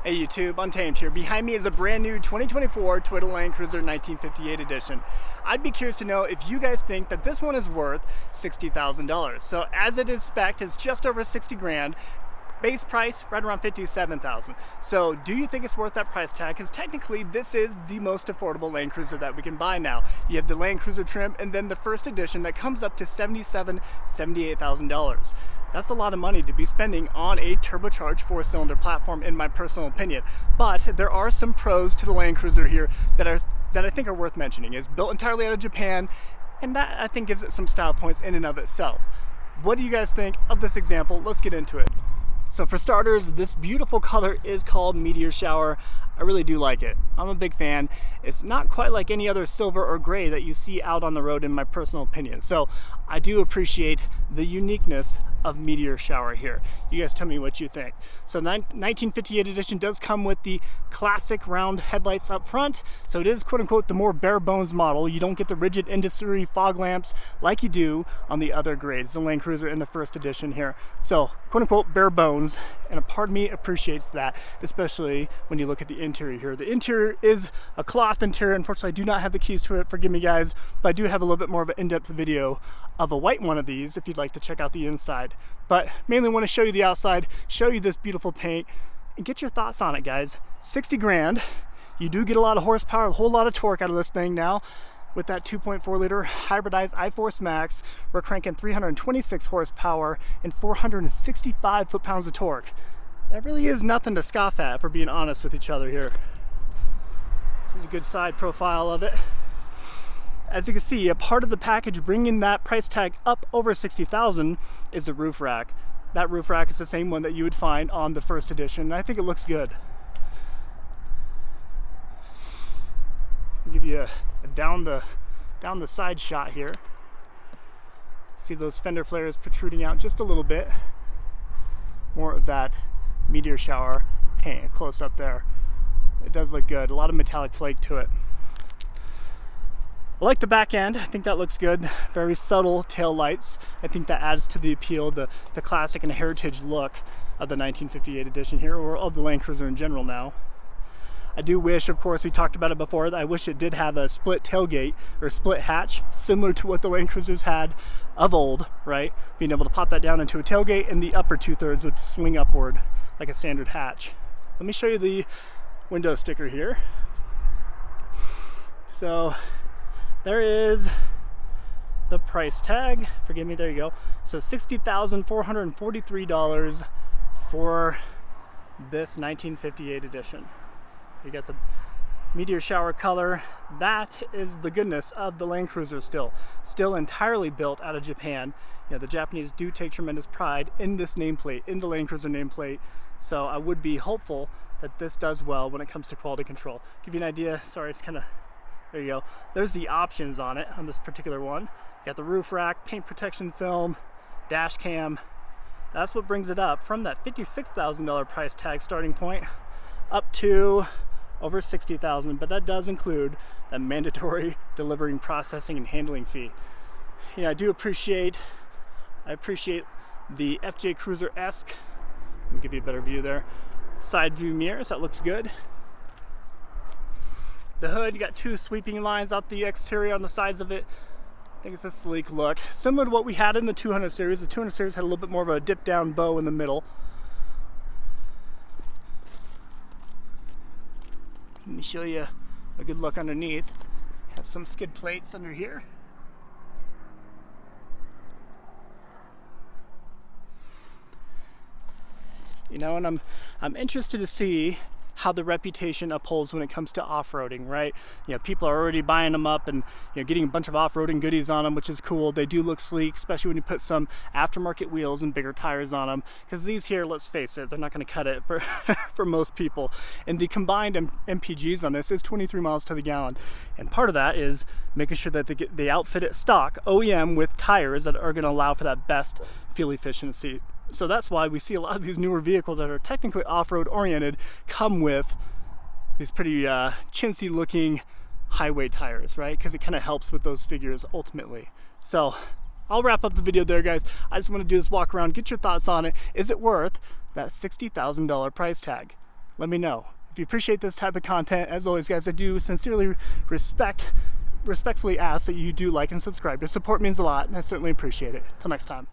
Hey YouTube, Untamed here. Behind me is a brand new 2024 Toyota Land Cruiser 1958 edition. I'd be curious to know if you guys think that this one is worth $60,000. So as it is spec'd, it's just over 60 grand. Base price right around 57,000. So do you think it's worth that price tag? Because technically this is the most affordable Land Cruiser that we can buy now. You have the Land Cruiser trim and then the first edition that comes up to $77,000, $78,000. That's a lot of money to be spending on a turbocharged 4-cylinder platform, in my personal opinion. But there are some pros to the Land Cruiser here that I think are worth mentioning. It's built entirely out of Japan, and that I think gives it some style points in and of itself. What do you guys think of this example? Let's get into it. So for starters, this beautiful color is called Meteor Shower. I really do like it. I'm a big fan. It's not quite like any other silver or gray that you see out on the road, in my personal opinion. So I do appreciate the uniqueness of Meteor Shower here. You guys tell me what you think. So 1958 edition does come with the classic round headlights up front. So it is quote unquote the more bare bones model. You don't get the rigid industry fog lamps like you do on the other grades, the Land Cruiser in the first edition here. So quote unquote bare bones, and a part of me appreciates that, especially when you look at the interior here. The interior is a cloth interior. Unfortunately, I do not have the keys to it, forgive me guys, but I do have a little bit more of an in-depth video of a white one of these if you'd like to check out the inside. But mainly want to show you the outside, show you this beautiful paint, and get your thoughts on it, guys. 60 grand. You do get a lot of horsepower, a whole lot of torque out of this thing now. With that 2.4 liter hybridized iForce Max, we're cranking 326 horsepower and 465 foot-pounds of torque. That really is nothing to scoff at, if we're being honest with each other here. Here's a good side profile of it. As you can see, a part of the package bringing that price tag up over 60,000 is the roof rack. That roof rack is the same one that you would find on the first edition, and I think it looks good. I'll give you a down the side shot here. See those fender flares protruding out just a little bit. More of that Meteor Shower paint close up there. It does look good. A lot of metallic flake to it. I like the back end. I think that looks good. Very subtle tail lights. I think that adds to the appeal, the classic and heritage look of the 1958 edition here, or of the Land Cruiser in general now. I do wish, of course, we talked about it before, that I wish it did have a split tailgate or split hatch, similar to what the Land Cruisers had of old, right? Being able to pop that down into a tailgate, and the upper 2/3 would swing upward like a standard hatch. Let me show you the window sticker here. So there is the price tag. Forgive me, there you go. So $60,443 for this 1958 edition. You got the Meteor Shower color. That is the goodness of the Land Cruiser still entirely built out of Japan. You know, the Japanese do take tremendous pride in this nameplate, in the Land Cruiser nameplate. So I would be hopeful that this does well when it comes to quality control. Give you an idea, sorry, it's kind of, there you go. There's the options on it, on this particular one. You got the roof rack, paint protection film, dash cam. That's what brings it up from that $56,000 price tag starting point up to over 60,000, but that does include that mandatory delivering, processing, and handling fee. You know, I appreciate the FJ Cruiser-esque. Let me give you a better view there. Side view mirrors, that looks good. The hood, you got two sweeping lines out the exterior on the sides of it. I think it's a sleek look, similar to what we had in the 200 series. The 200 series had a little bit more of a dip down bow in the middle. Let me show you a good look underneath. Have some skid plates under here. You know, and I'm interested to see how the reputation upholds when it comes to off-roading, right? You know, people are already buying them up and, you know, getting a bunch of off-roading goodies on them, which is cool. They do look sleek, especially when you put some aftermarket wheels and bigger tires on them, because these here, let's face it, they're not going to cut it for for most people. And the combined MPGs on this is 23 miles to the gallon, and part of that is making sure that they outfit it stock OEM with tires that are going to allow for that best fuel efficiency. So that's why we see a lot of these newer vehicles that are technically off-road oriented come with these pretty chintzy looking highway tires, right? Because it kind of helps with those figures ultimately. So I'll wrap up the video there, guys. I just want to do this walk around, get your thoughts on it. Is it worth that $60,000 price tag? let me know. If you appreciate this type of content, as always guys, I do sincerely respectfully ask that you do like and subscribe. Your support means a lot, and I certainly appreciate it. Till next time.